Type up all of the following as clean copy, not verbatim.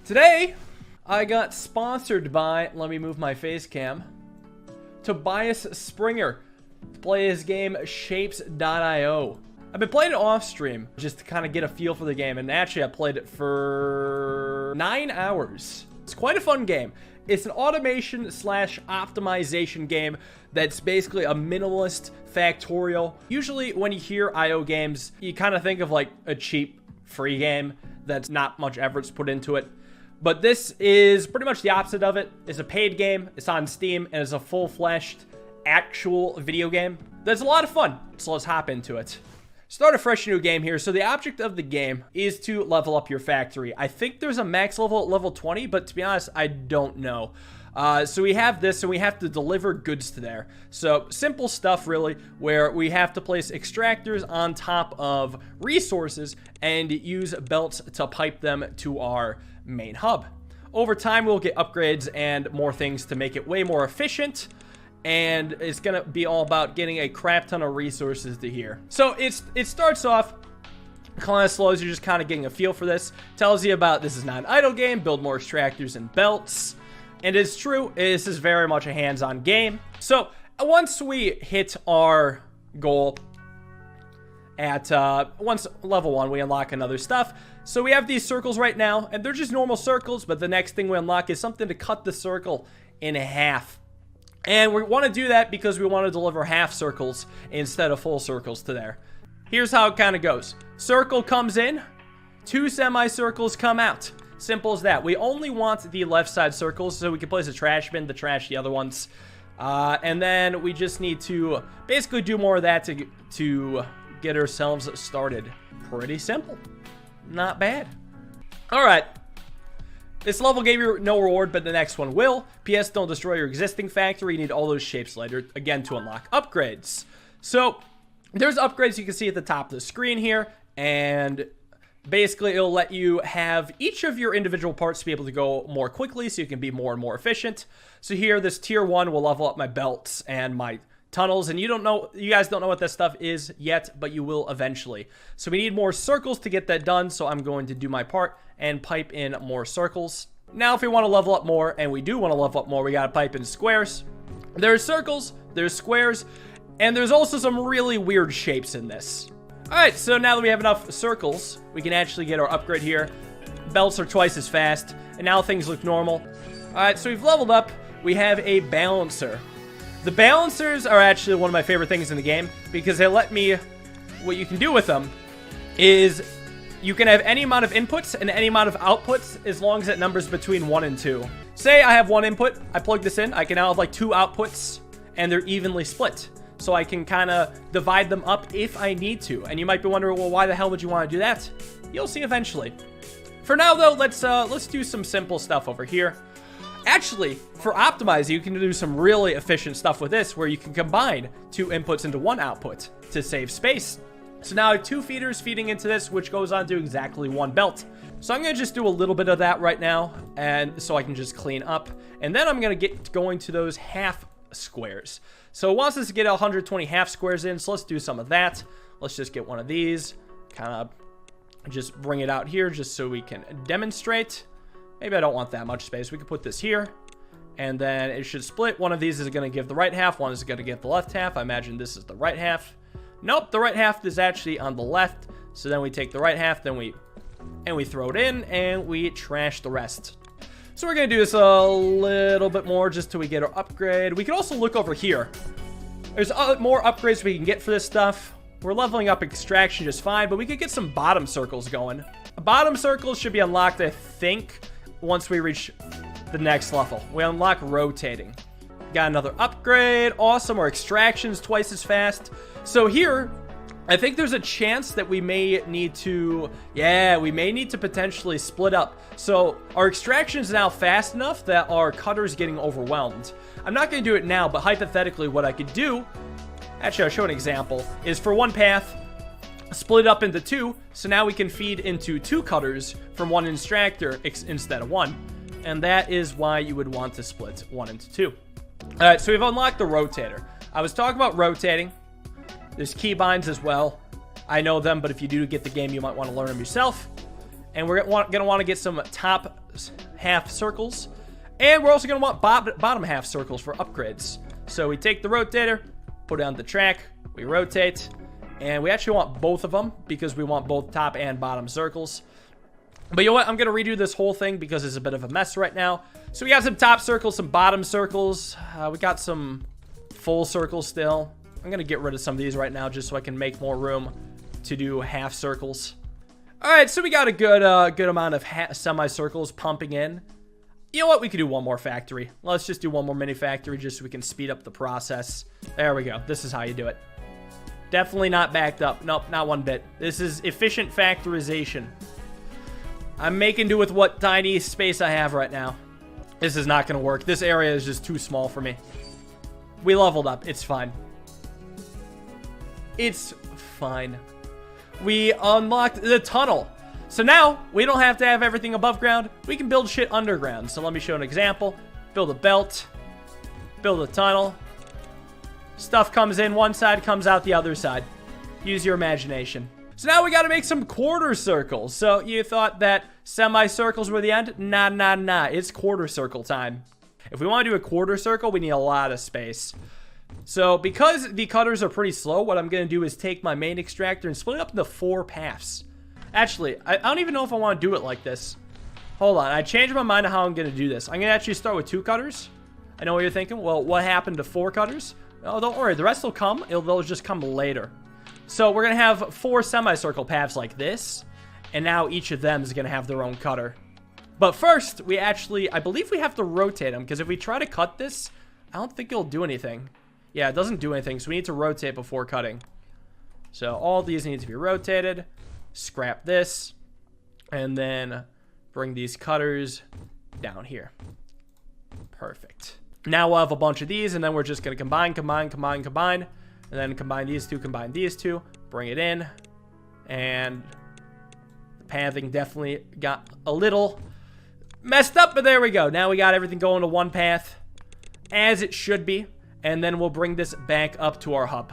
Today, I got sponsored by, let me move my face cam, Tobias Springer to play his game shapez.io. I've been playing it off stream just to kind of get a feel for the game, and actually I played it for 9 hours. It's quite a fun game. It's an automation slash optimization game that's basically a minimalist Factorio. Usually when you hear IO games, you kind of think of like a cheap free game that's not much effort's put into it. But this is pretty much the opposite of it. It's a paid game, it's on Steam, and it's a full-fledged actual video game. That's a lot of fun, so let's hop into it. Start a fresh new game here. So the object of the game is to level up your factory. I think there's a max level at level 20, but to be honest, I don't know. So we have this, and we have to deliver goods to there. So simple stuff, really, where we have to place extractors on top of resources and use belts to pipe them to our main hub. Over time, we'll get upgrades and more things to make it way more efficient. And it's gonna be all about getting a crap ton of resources to here. So it starts off kind of slow as you're just kind of getting a feel for this. Tells you about this is not an idle game, build more extractors and belts. And it's true, this is very much a hands-on game. So once we hit our goal at once level 1, we unlock another stuff. So we have these circles right now, and they're just normal circles, but the next thing we unlock is something to cut the circle in half. And we want to do that because we want to deliver half circles instead of full circles to there. Here's how it kind of goes. Circle comes in, 2 semicircles come out. Simple as that. We only want the left side circles so we can place a trash bin to trash the other ones. And then we just need to basically do more of that to get ourselves started. Pretty simple. Not bad. Alright. This level gave you no reward, but the next one will. PS, don't destroy your existing factory. You need all those shapes later, again, to unlock upgrades. So, there's upgrades you can see at the top of the screen here, and basically it'll let you have each of your individual parts to be able to go more quickly, so you can be more and more efficient. So here, this tier 1 will level up my belts and my tunnels, and you guys don't know what that stuff is yet, but you will eventually. So we need more circles to get that done, so I'm going to do my part and pipe in more circles. Now if we want to level up more, and we do want to level up more, we got to pipe in squares. There's circles, there's squares, and there's also some really weird shapes in this. Alright, so now that we have enough circles, we can actually get our upgrade here. Belts are twice as fast, and now things look normal. Alright, so we've leveled up. We have a balancer. The balancers are actually one of my favorite things in the game because they let me, what you can do with them is you can have any amount of inputs and any amount of outputs as long as it numbers between 1 and 2. Say I have 1 input, I plug this in, I can now have like 2 outputs and they're evenly split. So I can kind of divide them up if I need to. And you might be wondering, well, why the hell would you want to do that? You'll see eventually. For now though, let's do some simple stuff over here. Actually, for optimizing, you can do some really efficient stuff with this where you can combine 2 inputs into 1 output to save space. So now I have 2 feeders feeding into this, which goes on to exactly 1 belt. So I'm going to just do a little bit of that right now, and so I can just clean up. And then I'm going to get going to those half squares. So it wants us to get 120 half squares in, so let's do some of that. Let's just get one of these, kind of just bring it out here just so we can demonstrate. Maybe I don't want that much space. We could put this here, and then it should split. One of these is going to give the right half. One is going to give the left half. I imagine this is the right half. Nope, the right half is actually on the left. So then we take the right half, then we throw it in, and we trash the rest. So we're going to do this a little bit more just till we get our upgrade. We can also look over here. There's more upgrades we can get for this stuff. We're leveling up extraction just fine, but we could get some bottom circles going. Bottom circles should be unlocked, I think, once we reach the next level. We unlock rotating. Got another upgrade. Awesome. Our extraction's twice as fast. So here, I think there's a chance that we may need to, we may need to potentially split up. So our extraction is now fast enough that our cutter's getting overwhelmed. I'm not going to do it now, but hypothetically what I could do, actually I'll show an example, is for one path, split it up into 2, so now we can feed into 2 cutters from 1 extractor instead of 1. And that is why you would want to split 1 into 2. Alright, so we've unlocked the rotator. I was talking about rotating. There's keybinds as well. I know them, but if you do get the game, you might want to learn them yourself. And we're gonna want to get some top half circles. And we're also gonna want bottom half circles for upgrades. So we take the rotator, put it on the track, we rotate, and we actually want both of them because we want both top and bottom circles. But you know what? I'm gonna redo this whole thing because it's a bit of a mess right now. So we got some top circles, some bottom circles. We got some full circles still. I'm gonna get rid of some of these right now just so I can make more room to do half circles. All right, so we got a good amount of semicircles pumping in. You know what? We could do one more factory. Let's just do one more mini factory just so we can speed up the process. There we go. This is how you do it. Definitely not backed up. Nope, not one bit. This is efficient factorization. I'm making do with what tiny space I have right now. This is not going to work. This area is just too small for me. We leveled up. It's fine. It's fine. We unlocked the tunnel. So now, we don't have to have everything above ground. We can build shit underground. So let me show an example. Build a belt. Build a tunnel. Stuff comes in one side, comes out the other side. Use your imagination. So now we got to make some quarter circles. So you thought that semicircles were the end? Nah. It's quarter circle time. If we want to do a quarter circle, we need a lot of space. So because the cutters are pretty slow, what I'm going to do is take my main extractor and split it up into 4 paths. Actually, I don't even know if I want to do it like this. Hold on. I changed my mind on how I'm going to do this. I'm going to actually start with 2 cutters. I know what you're thinking. Well, what happened to 4 cutters? Oh, don't worry. The rest will come. They'll just come later. So we're going to have 4 semicircle paths like this. And now each of them is going to have their own cutter. But first, I believe we have to rotate them. Because if we try to cut this, I don't think it'll do anything. Yeah, it doesn't do anything. So we need to rotate before cutting. So all these need to be rotated. Scrap this. And then bring these cutters down here. Perfect. Now we'll have a bunch of these, and then we're just going to combine. And then combine these two. Bring it in. And the pathing definitely got a little messed up, but there we go. Now we got everything going to one path, as it should be. And then we'll bring this back up to our hub.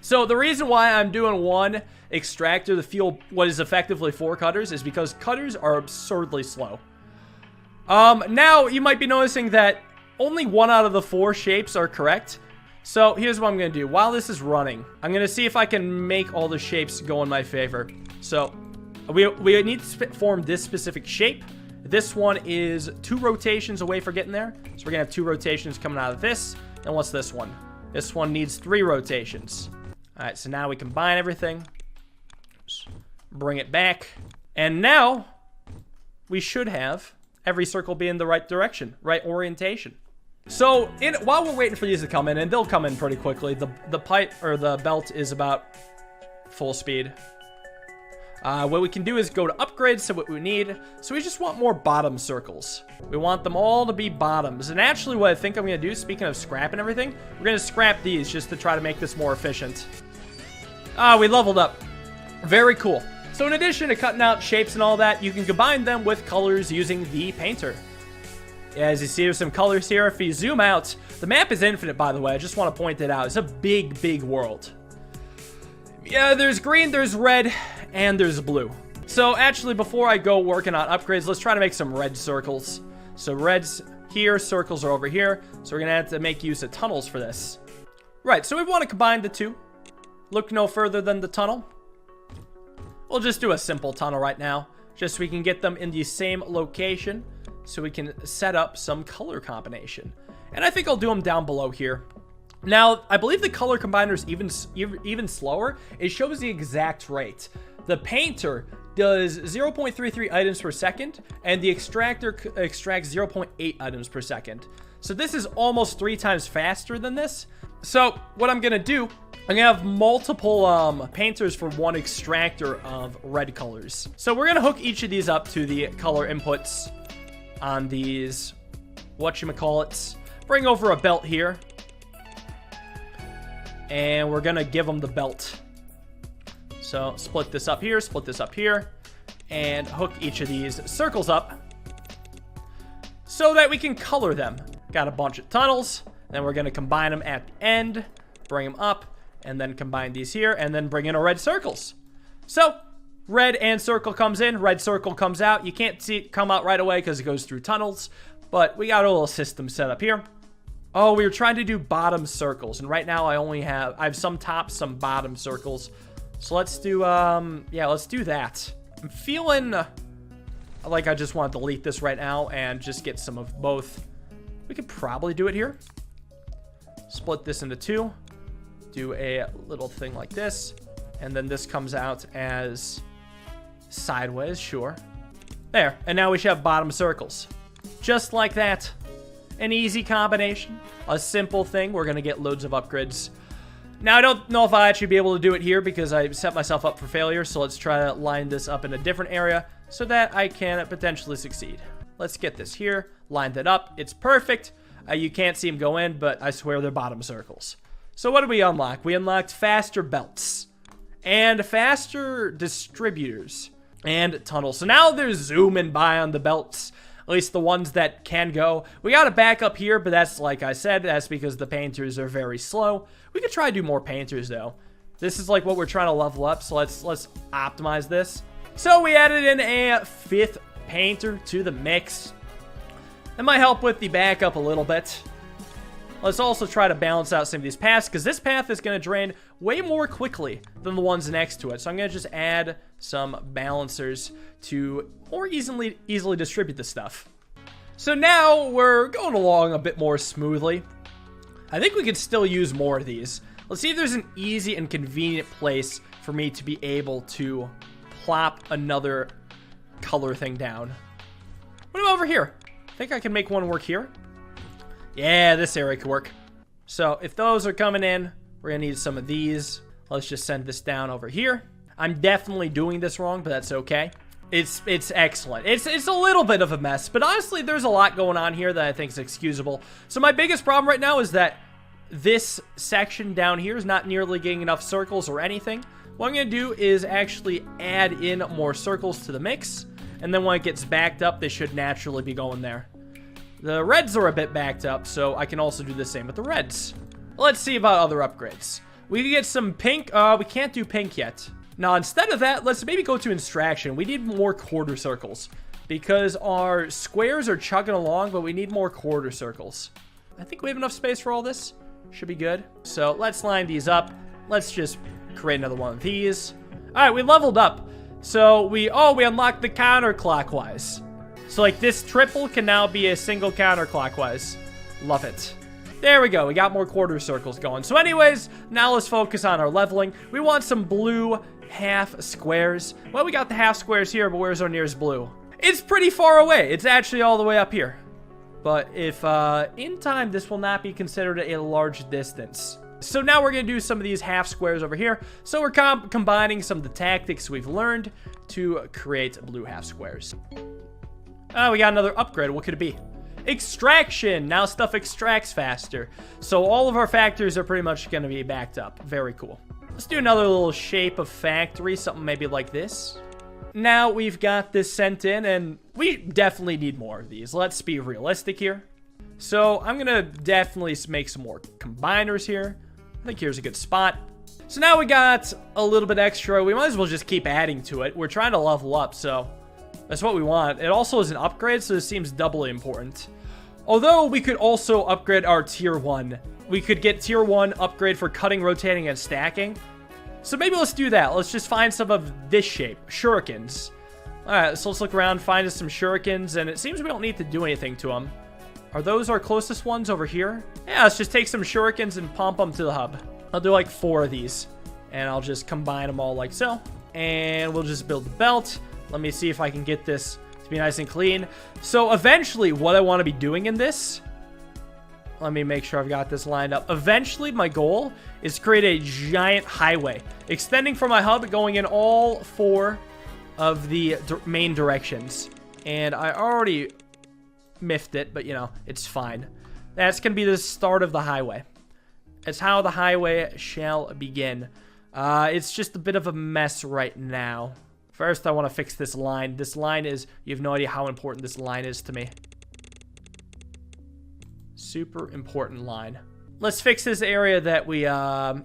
So the reason why I'm doing 1 extractor to fuel what is effectively 4 cutters is because cutters are absurdly slow. Now you might be noticing that only 1 out of the 4 shapes are correct. So here's what I'm going to do. While this is running, I'm going to see if I can make all the shapes go in my favor. So we need to form this specific shape. This one is 2 rotations away from getting there. So we're going to have 2 rotations coming out of this. And what's this one? This one needs 3 rotations. All right, so now we combine everything. Just bring it back. And now we should have every circle be in the right direction, right orientation. So while we're waiting for these to come in, and they'll come in pretty quickly, the pipe or the belt is about full speed. What we can do is go to upgrades to what we need. So we just want more bottom circles. We want them all to be bottoms. And actually what I think I'm going to do, speaking of scrap and everything, we're going to scrap these just to try to make this more efficient. We leveled up. Very cool. So in addition to cutting out shapes and all that, you can combine them with colors using the painter. As you see, there's some colors here. If you zoom out, the map is infinite, by the way. I just want to point it out. It's a big, big world. Yeah, there's green, there's red, and there's blue. So actually, before I go working on upgrades, let's try to make some red circles. So reds here, circles are over here. So we're going to have to make use of tunnels for this. Right, so we want to combine the 2. Look no further than the tunnel. We'll just do a simple tunnel right now, just so we can get them in the same location, so we can set up some color combination. And I think I'll do them down below here. Now, I believe the color combiner is even slower. It shows the exact rate. The painter does 0.33 items per second, and the extractor extracts 0.8 items per second. So this is almost 3 times faster than this. So what I'm gonna do, I'm gonna have multiple painters for 1 extractor of red colors. So we're gonna hook each of these up to the color inputs on these whatchamacallits. Bring over a belt here. And we're gonna give them the belt. So split this up here, and hook each of these circles up so that we can color them. Got a bunch of tunnels, then we're gonna combine them at the end, bring them up, and then combine these here, and then bring in our red circles. So red and circle comes in, red circle comes out. You can't see it come out right away because it goes through tunnels, but we got a little system set up here. Oh, we were trying to do bottom circles, and right now I have some top, some bottom circles. So let's do, yeah, let's do that. I'm feeling like I just want to delete this right now and just get some of both. We could probably do it here. Split this into two. Do a little thing like this. And then this comes out as sideways, sure. There, and now we should have bottom circles. Just like that. An easy combination. A simple thing. We're going to get loads of upgrades. Now, I don't know if I'll actually be able to do it here because I set myself up for failure. So let's try to line this up in a different area so that I can potentially succeed. Let's get this here. Line that up. It's perfect. You can't see them go in, but I swear they're bottom circles. So what did we unlock? We unlocked faster belts and faster distributors and tunnels. So now they're zooming by on the belts. At least the ones that can go. We got a back up here, but that's, like I said, that's because the painters are very slow. We could try to do more painters, though. This is like what we're trying to level up, so let's optimize this. So we added in a 5th painter to the mix. That might help with the backup a little bit. Let's also try to balance out some of these paths, because this path is going to drain way more quickly than the ones next to it. So I'm going to just add some balancers to more easily distribute the stuff. So now we're going along a bit more smoothly. I think we could still use more of these. Let's see if there's an easy and convenient place for me to be able to plop another color thing down. What about over here? I think I can make one work here. Yeah, this area could work. So if those are coming in, we're gonna need some of these. Let's just send this down over here. I'm definitely doing this wrong, but that's okay. It's excellent. It's a little bit of a mess, but honestly, there's a lot going on here that I think is excusable. So my biggest problem right now is that this section down here is not nearly getting enough circles or anything. What I'm gonna do is actually add in more circles to the mix, and then when it gets backed up, they should naturally be going there. The reds are a bit backed up, so I can also do the same with the reds. Let's see about other upgrades. We can get some pink. We can't do pink yet. Now, instead of that, let's maybe go to extraction. We need more quarter circles because our squares are chugging along, but we need more quarter circles. I think we have enough space for all this. Should be good. So let's line these up. Let's just create another one of these. All right, we leveled up. So we unlocked the counterclockwise. So like this triple can now be a single counterclockwise. Love it. There we go. We got more quarter circles going. So anyways, now let's focus on our leveling. We want some blue half squares. Well, we got the half squares here, but where's our nearest blue? It's pretty far away. It's actually all the way up here. But if in time, this will not be considered a large distance. So now we're going to do some of these half squares over here. So we're combining some of the tactics we've learned to create blue half squares. Oh, we got another upgrade. What could it be? Extraction. Now stuff extracts faster. So all of our factories are pretty much going to be backed up. Very cool. Let's do another little shape of factory. Something maybe like this. Now we've got this sent in, and we definitely need more of these. Let's be realistic here. So I'm going to definitely make some more combiners here. I think here's a good spot. So now we got a little bit extra. We might as well just keep adding to it. We're trying to level up, so that's what we want. It also is an upgrade, so it seems doubly important. Although we could also upgrade our tier 1. We could get tier 1 upgrade for cutting, rotating, and stacking. So maybe let's do that. Let's just find some of this shape. Shurikens. Alright, so let's look around, find us some shurikens, and it seems we don't need to do anything to them. Are those our closest ones over here? Yeah, let's just take some shurikens and pump them to the hub. I'll do like 4 of these, and I'll just combine them all like so. And we'll just build the belt. Let me see if I can get this to be nice and clean. So eventually, what I want to be doing in this, let me make sure I've got this lined up. Eventually, my goal is to create a giant highway extending from my hub, going in all 4 of the main directions. And I already miffed it, but you know, it's fine. That's going to be the start of the highway. It's how the highway shall begin. It's just a bit of a mess right now. First, I want to fix this line. This line is, you have no idea how important this line is to me. Super important line. Let's fix this area that we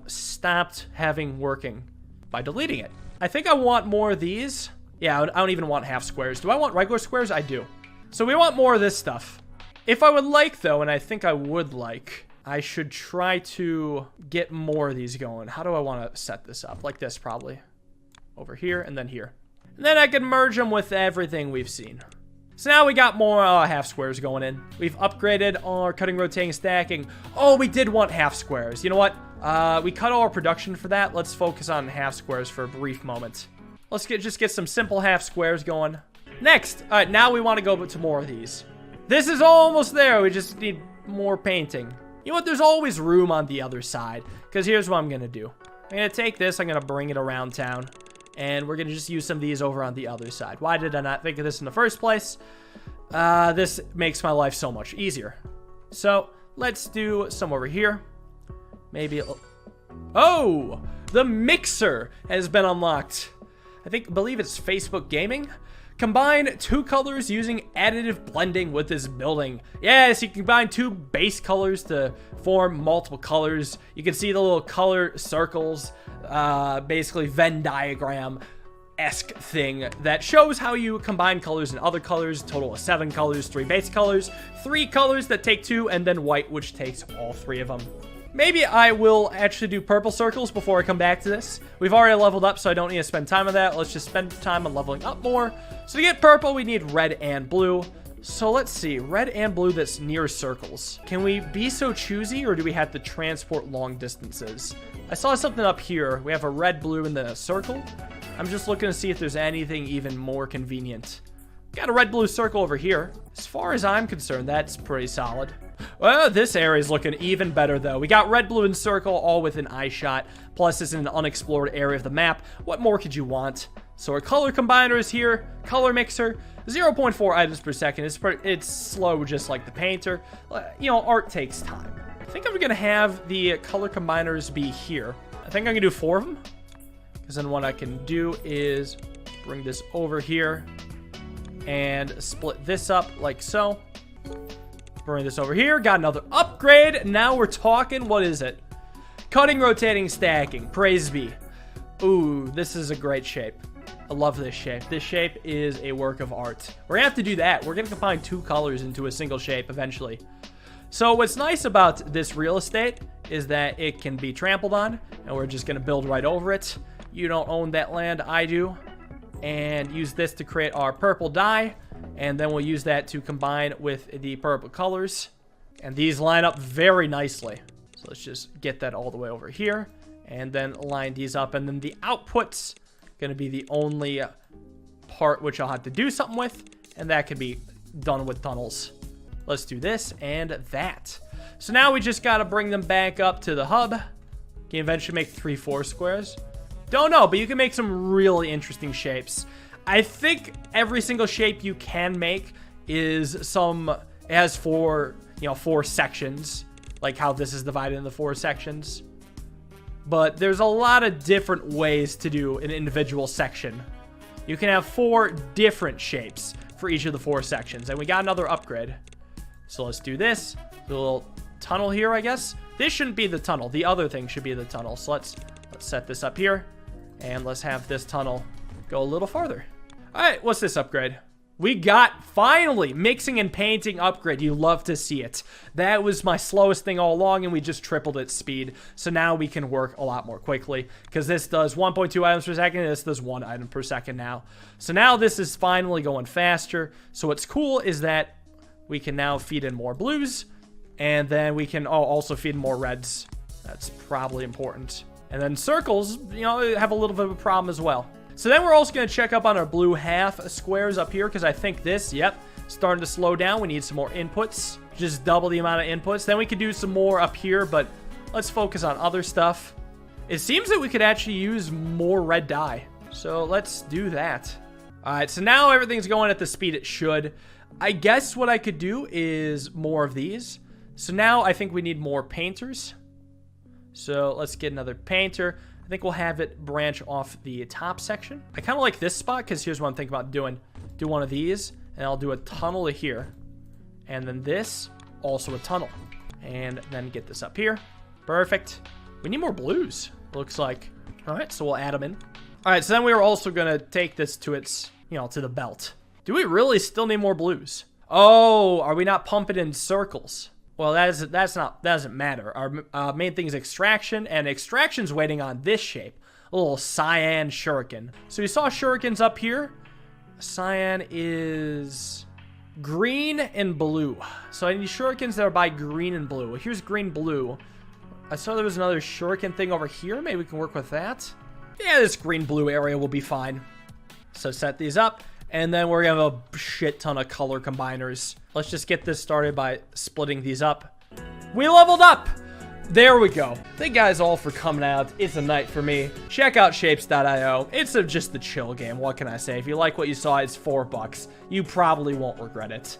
stopped having working by deleting it. I think I want more of these. Yeah, I don't even want half squares. Do I want regular squares? I do. So we want more of this stuff. If I would like, though, and I think I would like, I should try to get more of these going. How do I want to set this up? Like this, probably. Over here and then here. And then I can merge them with everything we've seen. So now we got more half squares going in. We've upgraded our cutting, rotating, stacking. Oh, we did want half squares. You know what? We cut all our production for that. Let's focus on half squares for a brief moment. Let's just get some simple half squares going. Next. All right, now we want to go to more of these. This is almost there. We just need more painting. You know what? There's always room on the other side. Because here's what I'm going to do. I'm going to take this. I'm going to bring it around town. And we're going to just use some of these over on the other side. Why did I not think of this in the first place? This makes my life so much easier. So, let's do some over here. Maybe... Oh! The mixer has been unlocked. Believe it's Facebook Gaming. Combine 2 colors using additive blending with this building. Yes, you can combine 2 base colors to form multiple colors. You can see the little color circles, basically Venn diagram-esque thing that shows how you combine colors and other colors. Total of 7 colors, 3 base colors, 3 colors that take 2, and then white, which takes all 3 of them. Maybe I will actually do purple circles before I come back to this. We've already leveled up, so I don't need to spend time on that. Let's just spend time on leveling up more. So to get purple, we need red and blue. So let's see. Red and blue that's near circles. Can we be so choosy, or do we have to transport long distances? I saw something up here. We have a red, blue, and then a circle. I'm just looking to see if there's anything even more convenient. Got a red, blue circle over here. As far as I'm concerned, that's pretty solid. Well, this area is looking even better, though. We got red, blue, and circle all within eye shot. Plus, it's in an unexplored area of the map. What more could you want? So our color combiner is here. Color mixer. 0.4 items per second. It's slow, just like the painter. You know, art takes time. I think I'm going to have the color combiners be here. I think I'm going to do 4 of them. Because then what I can do is bring this over here and split this up like so. Bring this over here. Got another upgrade. Now we're talking. What is it? Cutting, rotating, stacking. Praise be. Ooh, this is a great shape. I love this shape. This shape is a work of art. We're gonna have to do that. We're gonna combine 2 colors into a single shape eventually. So what's nice about this real estate is that it can be trampled on, and we're just gonna build right over it. You don't own that land, I do. And use this to create our purple dye. And then we'll use that to combine with the purple colors. And these line up very nicely. So let's just get that all the way over here. And then line these up. And then the output's going to be the only part which I'll have to do something with. And that can be done with tunnels. Let's do this and that. So now we just got to bring them back up to the hub. Can you eventually make 3 4 squares? Don't know, but you can make some really interesting shapes. I think every single shape you can make is it has 4 sections, like how this is divided into 4 sections. But there's a lot of different ways to do an individual section. You can have 4 different shapes for each of the 4 sections, and we got another upgrade. So let's do this. The little tunnel here, I guess. This shouldn't be the tunnel. The other thing should be the tunnel. So let's set this up here, and let's have this tunnel go a little farther. All right, what's this upgrade? We got, finally, mixing and painting upgrade. You love to see it. That was my slowest thing all along, and we just tripled its speed. So now we can work a lot more quickly, because this does 1.2 items per second, and this does 1 item per second now. So now this is finally going faster. So what's cool is that we can now feed in more blues, and then we can also feed in more reds. That's probably important. And then circles, have a little bit of a problem as well. So then we're also going to check up on our blue half squares up here, because I think this, starting to slow down. We need some more inputs, just double the amount of inputs. Then we could do some more up here, but let's focus on other stuff. It seems that we could actually use more red dye, so let's do that. All right, so now everything's going at the speed it should. I guess what I could do is more of these. So now I think we need more painters. So let's get another painter. I think we'll have it branch off the top section. I kind of like this spot, because here's what I'm thinking about doing. Do one of these, and I'll do a tunnel to here. And then this, also a tunnel. And then get this up here. Perfect. We need more blues, looks like. All right, so we'll add them in. All right, so then we were also gonna take this to its, you know, to the belt. Do we really still need more blues? Oh, are we not pumping in circles? Well, that doesn't matter. Our main thing is extraction, and extraction's waiting on this shape. A little cyan shuriken. So you saw shurikens up here. Cyan is green and blue. So I need shurikens that are by green and blue. Here's green, blue. I saw there was another shuriken thing over here. Maybe we can work with that. Yeah, this green-blue area will be fine. So set these up, and then we're gonna have a shit ton of color combiners. Let's just get this started by splitting these up. We leveled up! There we go. Thank you guys all for coming out. It's a night for me. Check out shapez.io. It's just the chill game. What can I say? If you like what you saw, it's $4. You probably won't regret it.